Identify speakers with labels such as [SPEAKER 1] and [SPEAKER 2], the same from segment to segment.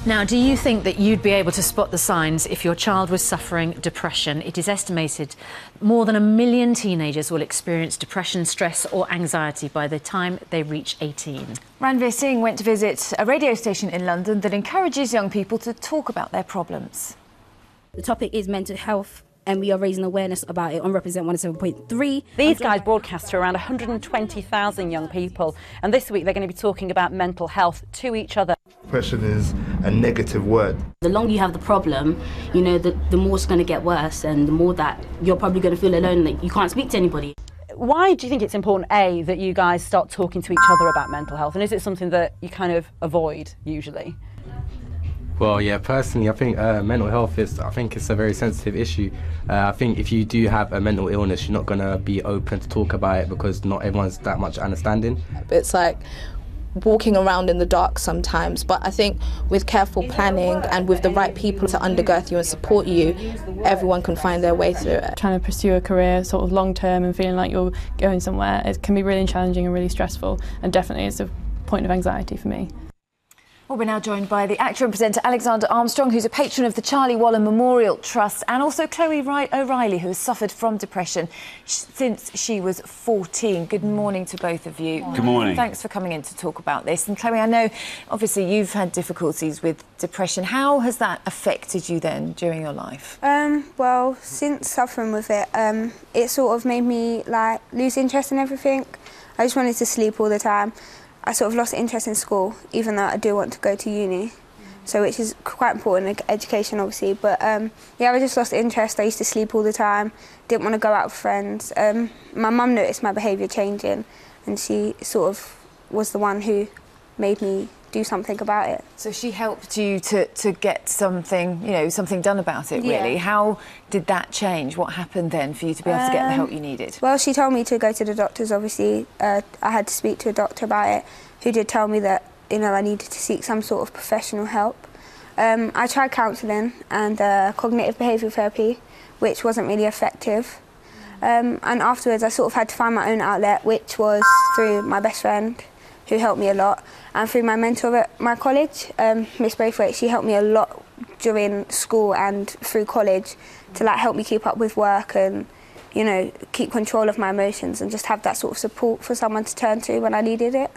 [SPEAKER 1] Now, do you think that you'd be able to spot the signs if your child was suffering depression? It is estimated more than 1 million teenagers will experience depression, stress or anxiety by the time they reach 18.
[SPEAKER 2] Ranveer Singh went to visit a radio station in London that encourages young people to talk about their problems.
[SPEAKER 3] The topic is mental health, and we are raising awareness about it on Represent 107.3.
[SPEAKER 4] These guys broadcast to around 120,000 young people, and this week they're going to be talking about mental health to each other.
[SPEAKER 5] Depression is a negative word.
[SPEAKER 3] The longer you have the problem, you know, the more it's going to get worse, and the more that you're probably going to feel alone, like you can't speak to anybody.
[SPEAKER 4] Why do you think it's important, A, that you guys start talking to each other about mental health, and is it something that you kind of avoid usually?
[SPEAKER 6] Well, yeah, personally, I think mental health I think it's a very sensitive issue. I think if you do have a mental illness, you're not going to be open to talk about it because not everyone's that much understanding.
[SPEAKER 7] It's like walking around in the dark sometimes, but I think with careful planning and with the right people to undergird you and support you, everyone can find their way through it.
[SPEAKER 8] Trying to pursue a career sort of long term and feeling like you're going somewhere, it can be really challenging and really stressful, and definitely it's a point of anxiety for me.
[SPEAKER 2] Well, we're now joined by the actor and presenter Alexander Armstrong, who's a patron of the Charlie Waller Memorial Trust, and also Chloe O'Reilly, who has suffered from depression since she was 14. Good morning to both of you.
[SPEAKER 9] Good morning.
[SPEAKER 2] Thanks for coming in to talk about this. And Chloe, I know obviously you've had difficulties with depression. How has that affected you then during your life?
[SPEAKER 10] Well, since suffering with it, it sort of made me like lose interest in everything. I just wanted to sleep all the time. I sort of lost interest in school, even though I do want to go to uni, so which is quite important, education obviously, but yeah, I just lost interest. I used to sleep all the time, didn't want to go out with friends. My mum noticed my behaviour changing, and she sort of was the one who made me do something about it.
[SPEAKER 2] So she helped you to get something, you know, something done about it, really.
[SPEAKER 10] Yeah.
[SPEAKER 2] How did that change? What happened then for you to be able to get the help you needed?
[SPEAKER 10] Well, she told me to go to the doctors, obviously. I had to speak to a doctor about it, who did tell me that, you know, I needed to seek some sort of professional help. I tried counselling and cognitive behavioural therapy, which wasn't really effective. And afterwards I sort of had to find my own outlet, which was through my best friend, who helped me a lot, and through my mentor at my college, Miss Braithwaite. She helped me a lot during school and through college to like help me keep up with work and, you know, keep control of my emotions and just have that sort of support for someone to turn to when I needed it.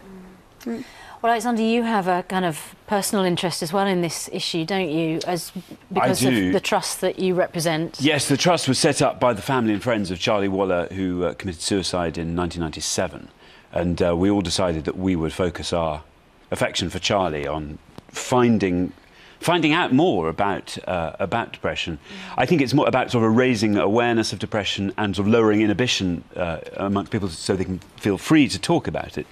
[SPEAKER 1] Well, Alexander, you have a kind of personal interest as well in this issue, don't you? Because of the trust that you represent.
[SPEAKER 9] Yes, the trust was set up by the family and friends of Charlie Waller, who committed suicide in 1997. And we all decided that we would focus our affection for Charlie on finding out more about depression. I think it's more about sort of raising awareness of depression and sort of lowering inhibition amongst people so they can feel free to talk about it.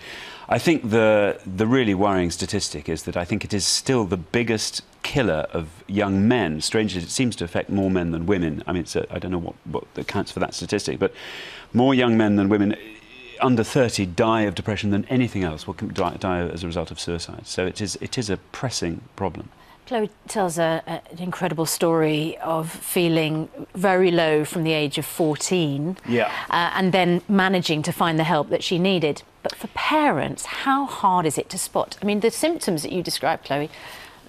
[SPEAKER 9] I think the really worrying statistic is that I think it is still the biggest killer of young men. Strangely, it seems to affect more men than women. I mean, I don't know what accounts for that statistic, but more young men than women under 30 die of depression than anything else will die as a result of suicide. So it is a pressing problem.
[SPEAKER 1] Chloe tells an incredible story of feeling very low from the age of 14, and then managing to find the help that she needed. But for parents, how hard is it to spot? I mean, the symptoms that you described, Chloe,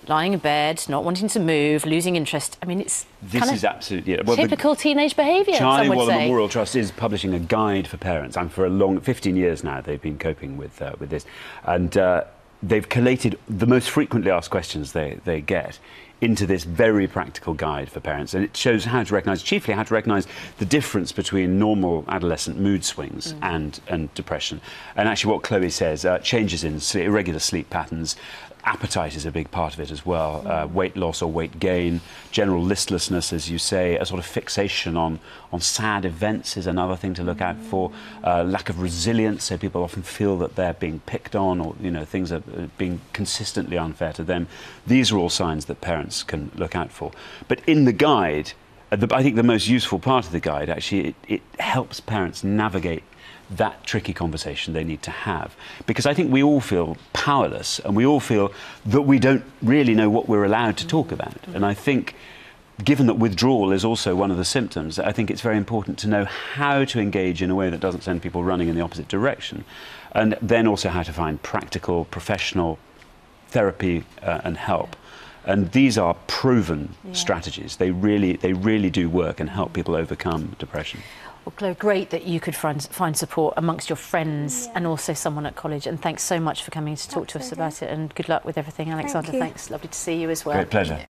[SPEAKER 1] lying in bed, not wanting to move, losing interest. I mean,
[SPEAKER 9] this is absolutely
[SPEAKER 1] typical teenage behaviour.
[SPEAKER 9] Charlie Waller Memorial Trust is publishing a guide for parents, and for a long 15 years now they've been coping with this, and they've collated the most frequently asked questions they get into this very practical guide for parents, and it shows how to recognise, chiefly how to recognise the difference between normal adolescent mood swings and depression. And actually what Chloe says, changes in irregular sleep patterns, appetite is a big part of it as well, weight loss or weight gain, general listlessness, as you say, a sort of fixation on sad events is another thing to look out for, lack of resilience, so people often feel that they're being picked on, or, you know, things are being consistently unfair to them. These are all signs that parents can look out for. But in the guide, I think the most useful part of the guide, actually, it helps parents navigate that tricky conversation they need to have. Because I think we all feel powerless, and we all feel that we don't really know what we're allowed to talk about. And I think, given that withdrawal is also one of the symptoms, I think it's very important to know how to engage in a way that doesn't send people running in the opposite direction, and then also how to find practical, professional therapy and help. And these are proven strategies. They really do work and help people overcome depression.
[SPEAKER 1] Well, Chloe, great that you could find support amongst your friends and also someone at college. And thanks so much for coming to talk to us about it. And good luck with everything, Alexander. Thanks. Lovely to see you as well.
[SPEAKER 9] Great pleasure.